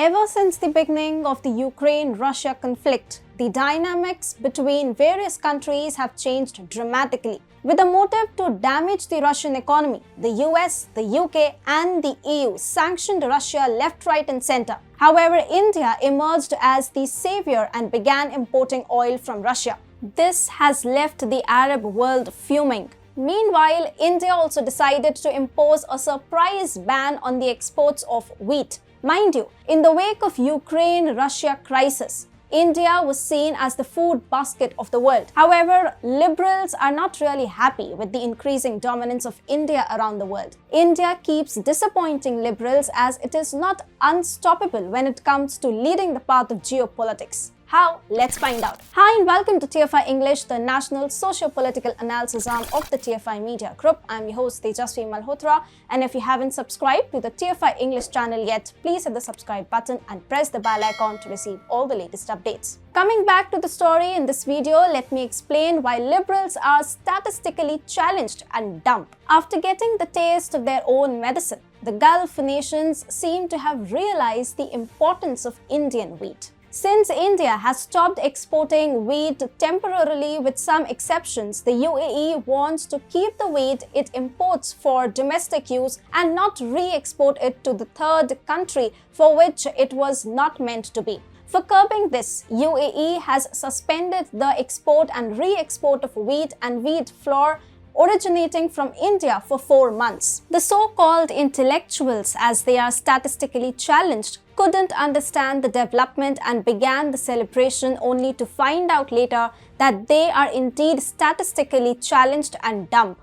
Ever since the beginning of the Ukraine-Russia conflict, the dynamics between various countries have changed dramatically. With a motive to damage the Russian economy, the US, the UK and the EU sanctioned Russia left, right and center. However, India emerged as the savior and began importing oil from Russia. This has left the Arab world fuming. Meanwhile, India also decided to impose a surprise ban on the exports of wheat. Mind you, in the wake of Ukraine-Russia crisis, India was seen as the food basket of the world. However, liberals are not really happy with the increasing dominance of India around the world. India keeps disappointing liberals as it is not unstoppable when it comes to leading the path of geopolitics. How? Let's find out. Hi and welcome to TFI English, the national socio-political analysis arm of the TFI Media Group. I'm your host Tejasvi Malhotra, and if you haven't subscribed to the TFI English channel yet, please hit the subscribe button and press the bell icon to receive all the latest updates. Coming back to the story in this video, let me explain why liberals are statistically challenged and dumped. After getting the taste of their own medicine, the Gulf nations seem to have realized the importance of Indian wheat. Since India has stopped exporting wheat temporarily with some exceptions, the UAE wants to keep the wheat it imports for domestic use and not re-export it to the third country for which it was not meant to be. For curbing this, UAE has suspended the export and re-export of wheat and wheat flour originating from India for 4 months. The so-called intellectuals, as they are statistically challenged, couldn't understand the development and began the celebration only to find out later that they are indeed statistically challenged and dumped.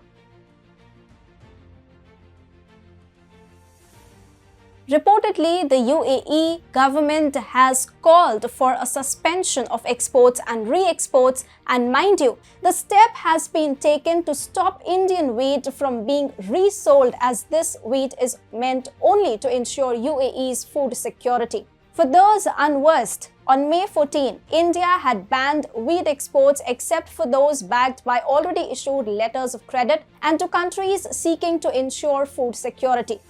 Reportedly, the UAE government has called for a suspension of exports and re-exports, and mind you, the step has been taken to stop Indian wheat from being resold, as this wheat is meant only to ensure UAE's food security. For those unversed, on May 14, India had banned wheat exports except for those backed by already issued letters of credit and to countries seeking to ensure food security.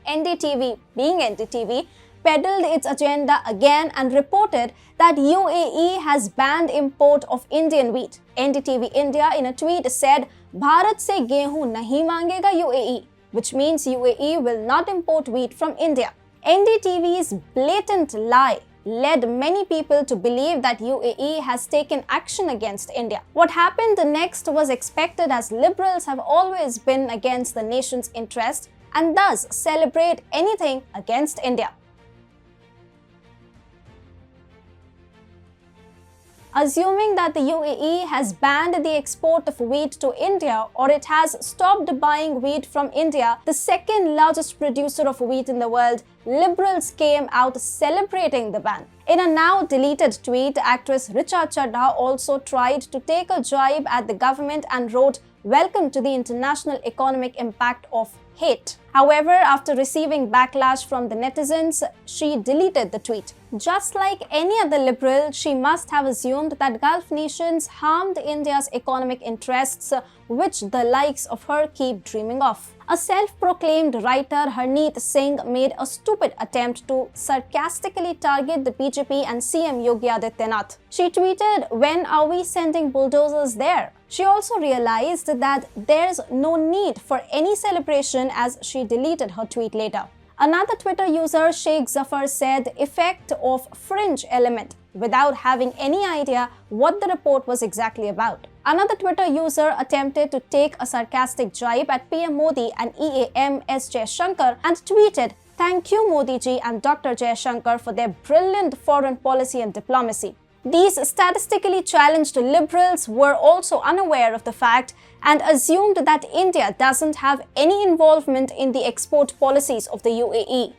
NDTV, being NDTV, peddled its agenda again and reported that UAE has banned import of Indian wheat. NDTV India in a tweet said, "Bharat se gehu nahi mangega UAE," which means UAE will not import wheat from India. NDTV's blatant lie led many people to believe that UAE has taken action against India. What happened next was expected, as liberals have always been against the nation's interest and thus celebrate anything against India. Assuming that the UAE has banned the export of wheat to India, or it has stopped buying wheat from India, the second largest producer of wheat in the world, liberals came out celebrating the ban. In a now deleted tweet, actress Richa Chadha also tried to take a jibe at the government and wrote, "Welcome to the international economic impact of hate." However, after receiving backlash from the netizens, she deleted the tweet. Just like any other liberal, she must have assumed that Gulf nations harmed India's economic interests, which the likes of her keep dreaming of. A self-proclaimed writer, Harneet Singh, made a stupid attempt to sarcastically target the BJP and CM Yogi Adityanath. She tweeted, "When are we sending bulldozers there?" She also realized that there's no need for any celebration, as she deleted her tweet later. Another Twitter user, Sheikh Zafar, said, "Effect of fringe element," without having any idea what the report was exactly about. Another Twitter user attempted to take a sarcastic jibe at PM Modi and EAM S. Jaishankar and tweeted, "Thank you Modi ji and Dr. Jaishankar for their brilliant foreign policy and diplomacy." These statistically challenged liberals were also unaware of the fact and assumed that India doesn't have any involvement in the export policies of the UAE.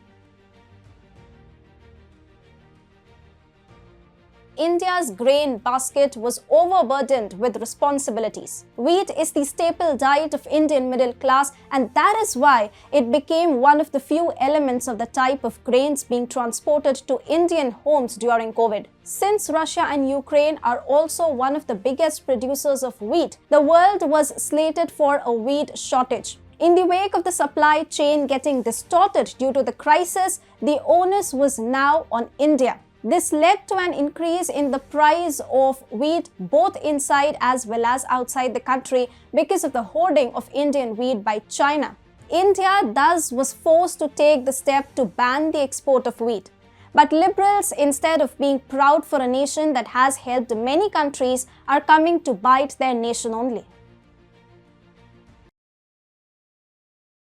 India's grain basket was overburdened with responsibilities. Wheat is the staple diet of Indian middle class, and that is why it became one of the few elements of the type of grains being transported to Indian homes during COVID. Since Russia and Ukraine are also one of the biggest producers of wheat, the world was slated for a wheat shortage. In the wake of the supply chain getting distorted due to the crisis, the onus was now on India. This led to an increase in the price of wheat both inside as well as outside the country because of the hoarding of Indian wheat by China. India thus was forced to take the step to ban the export of wheat. But liberals, instead of being proud for a nation that has helped many countries, are coming to bite their nation only.